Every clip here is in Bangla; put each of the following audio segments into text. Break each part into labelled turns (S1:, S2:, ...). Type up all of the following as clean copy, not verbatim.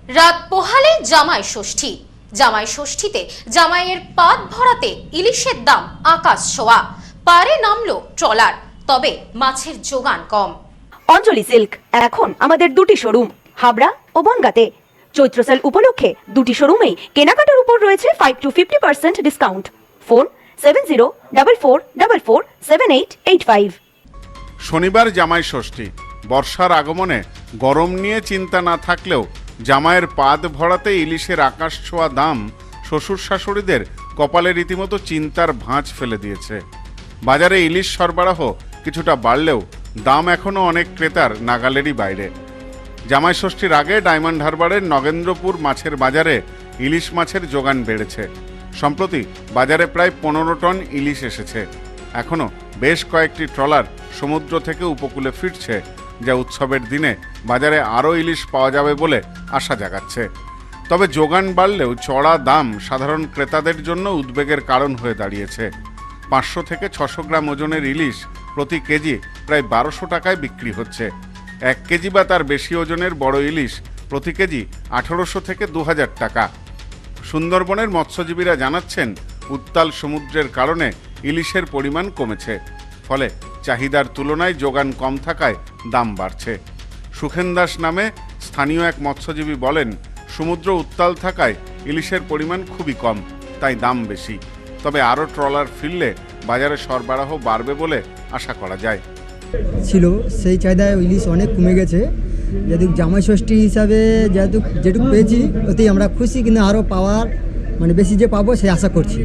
S1: রাত পোহালে জামাই ষষ্ঠী। জামাই ষষ্ঠীতে জামাইয়ের পাত ভরাতে ইলিশের দাম আকাশ ছোঁয়া। পারে নামলো ট্রলার, তবে মাছের যোগান কম।
S2: অঞ্জলি সিল্ক এখন আমাদের দুটি শোরুম হাবড়া ও বনগাঁতে। চৈত্র সেল উপলক্ষে দুটি শোরুমেই কেনাকাটার উপর রয়েছে 5 to 50% ডিসকাউন্ট। ফোন 7044447885।
S3: শনিবার জামাই ষষ্ঠী। বর্ষার আগমনে গরম নিয়ে চিন্তা না থাকলেও জামাইয়ের পাত ভরাতে ইলিশের আকাশ ছোঁয়া দাম শ্বশুর শাশুড়িদের কপালে রীতিমতো চিন্তার ভাঁজ ফেলে দিয়েছে। বাজারে ইলিশ সরবরাহ কিছুটা বাড়লেও দাম এখনও অনেক ক্রেতার নাগালেরই বাইরে। জামাই ষষ্ঠীর আগে ডায়মন্ড হারবারের নগেন্দ্রপুর মাছের বাজারে ইলিশ মাছের যোগান বেড়েছে। সম্প্রতি বাজারে প্রায় 15 টন ইলিশ এসেছে। এখনও বেশ কয়েকটি ট্রলার সমুদ্র থেকে উপকূলে ফিরছে, যা উৎসবের দিনে বাজারে আরও ইলিশ পাওয়া যাবে বলে আশা জাগাচ্ছে। তবে যোগান বাড়লেও চড়া দাম সাধারণ ক্রেতাদের জন্য উদ্বেগের কারণ হয়ে দাঁড়িয়েছে। 500 থেকে 600 গ্রাম ওজনের ইলিশ প্রতি কেজি প্রায় 1200 টাকায় বিক্রি হচ্ছে। 1 কেজি বা তার বেশি ওজনের বড় ইলিশ প্রতি কেজি 1800 থেকে 2000 টাকা। সুন্দরবনের মৎস্যজীবীরা জানাচ্ছেন, উত্তাল সমুদ্রের কারণে ইলিশের পরিমাণ কমেছে, ফলে চাহিদার তুলনায় যোগান কম থাকায় দাম বাড়ছে। সুখেন দাস নামে স্থানীয় এক মৎস্যজীবী বলেন, সমুদ্র উত্তাল থাকায় ইলিশের পরিমাণ খুবই কম, তাই দাম বেশি। তবে আরও ট্রলার ফিরলে বাজারে সরবরাহ বাড়বে বলে আশা করা যায়।
S4: ছিল সেই চাহিদায় ইলিশ অনেক কমে গেছে। যেহেতু জামাই ষষ্ঠী হিসাবে যেটুকু পেয়েছি ওতেই আমরা খুশি, কিন্তু আরও পাওয়ার বেশি যে পাবো সেই আশা করছি।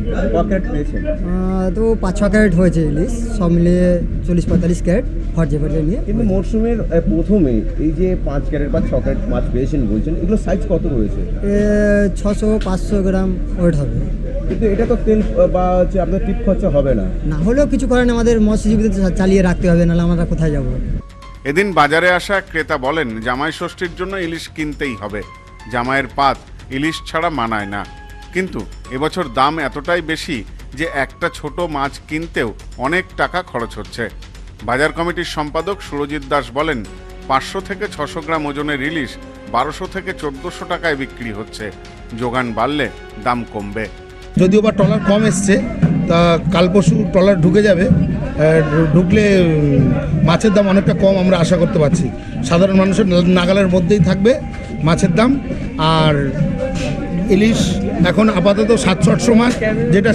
S4: তো 5-6 ক্যারেট হয়েছে ইলিশ, সব মিলিয়ে 40-45 ক্যারেট খরচে নিয়ে।
S5: কিন্তু মরশুমের প্রথমে এই যে 5 ক্যারেট বা 6 ক্যারেট মাছ পেয়েছেন বলছেন, এগুলো সাইজ কত রয়েছে?
S4: 600-500 গ্রাম ওয়েট হবে।
S5: কিন্তু এটা তো তেল বা হচ্ছে আপনার টিপ খরচা হবে না।
S4: না হলেও কিছু করেন, আমাদের মৎস্যজীবীদের চালিয়ে রাখতে হবে, নাহলে আমরা কোথায় যাব।
S3: এদিন বাজারে আসা ক্রেতা বলেন, জামাই ষষ্ঠীর জন্য ইলিশ কিনতেই হবে। জামাইয়ের পাত ইলিশ ছাড়া মানায় না। কিন্তু এবছর দাম এতটাই বেশি যে একটা ছোট মাছ কিনতেও অনেক টাকা খরচ হচ্ছে। বাজার কমিটির সম্পাদক সুরজিৎ দাস বলেন, 500 থেকে 600 গ্রাম ওজনের ইলিশ 1200 থেকে 1400 টাকায় বিক্রি হচ্ছে। যোগান বাড়লে দাম কমবে।
S6: যদিও বা ট্রলার কম এসছে, তা কাল পরশু ট্রলার ঢুকে যাবে। ঢুকলে মাছের দাম অনেকটা কম আমরা আশা করতে পারছি। সাধারণ মানুষের নাগালের মধ্যেই থাকবে মাছের দাম। আর ইলিশ এখন আপাতত 700-800 মাছ,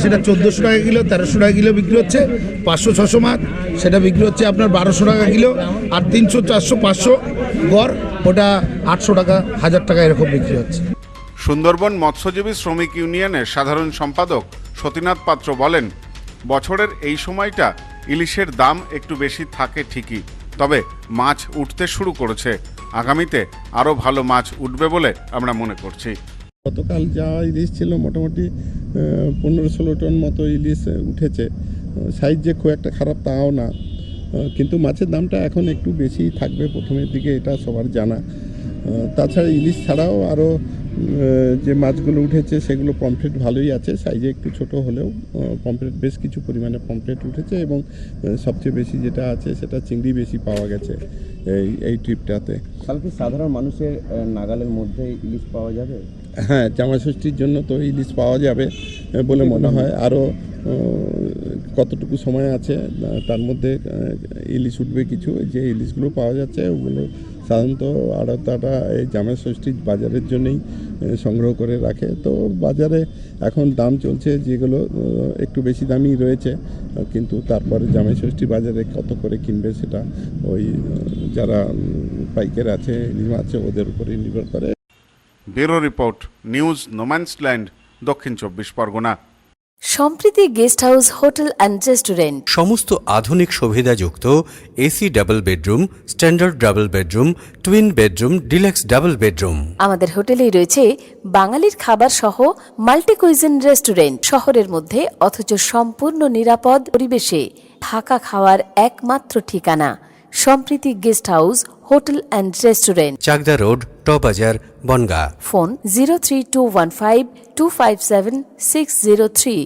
S6: সেটা 1400 টাকা কিলো, 1300 টাকা কিলো বিক্রি হচ্ছে। 500-600 মাছ সেটা বিক্রি হচ্ছে আপনার 1200 টাকা কিলো। আর 300, 400, 500 গড় ওটা 800 টাকা, 1000 টাকা এরকম বিক্রি হচ্ছে।
S3: সুন্দরবন মৎস্যজীবী শ্রমিক ইউনিয়নের সাধারণ সম্পাদক সতীনাথ পাত্র বলেন, বছরের এই সময়টা ইলিশের দাম একটু বেশি থাকে ঠিকই, তবে মাছ উঠতে শুরু করেছে। আগামীতে আরও ভালো মাছ উঠবে বলে আমরা মনে করছি।
S7: গতকাল যা ইলিশ ছিল মোটামুটি 15-16 টন মতো ইলিশ উঠেছে। সাইজ যে খুব একটা খারাপ তাও না, কিন্তু মাছের দামটা এখন একটু বেশি থাকবে প্রথমের দিকে, এটা সবার জানা। তাছাড়া ইলিশ ছাড়াও আরও যে মাছগুলো উঠেছে সেগুলো পমফ্রেট ভালোই আছে, সাইজে একটু ছোট হলেও পমফ্রেট বেশ কিছু পরিমাণে পমফ্রেট উঠেছে। এবং সবচেয়ে বেশি যেটা আছে সেটা চিংড়ি বেশি পাওয়া গেছে এই ট্রিপটাতে।
S5: কালকে সাধারণ মানুষের নাগালের মধ্যে ইলিশ পাওয়া যাবে?
S7: হ্যাঁ, জামাই ষষ্ঠীর জন্য তো ইলিশ পাওয়া যাবে বলে মনে হয়। আরও কতটুকু সময় আছে তার মধ্যে ইলিশ উঠবে কিছু। যে ইলিশগুলো পাওয়া যাচ্ছে ওগুলো সাধারণত আড়তদাররা এই জামাই ষষ্ঠীর বাজারের জন্যই সংগ্রহ করে রাখে। তো বাজারে এখন দাম চলছে যেগুলো একটু বেশি দামই রয়েছে, কিন্তু তারপরে জামাই ষষ্ঠী বাজারে কত করে কিনবে সেটা ওই যারা পাইকার আছে, ইলিশ আছে, ওদের উপরে নির্ভর করে।
S3: ব্যুরো রিপোর্ট, নিউজ নোম্যান্সল্যান্ড, দক্ষিণ 24 Pargana.
S8: Sampriti guest house hotel and restaurant.
S9: সমস্ত আধুনিক সুবিধাযুক্ত AC double bedroom, standard double bedroom, twin bedroom, deluxe double bedroom.
S8: আমাদের হোটেলেই রয়েছে বাঙালির খাবার সহ মাল্টি কুইজিন রেস্টুরেন্ট। শহরের মধ্যে অথচ সম্পূর্ণ নিরাপদ পরিবেশে থাকা খাওয়ার একমাত্র ঠিকানা Sampriti guest house hotel and restaurant,
S9: Chakdah road, টবাজার, বনগাঁ।
S8: ফোন 03215257603।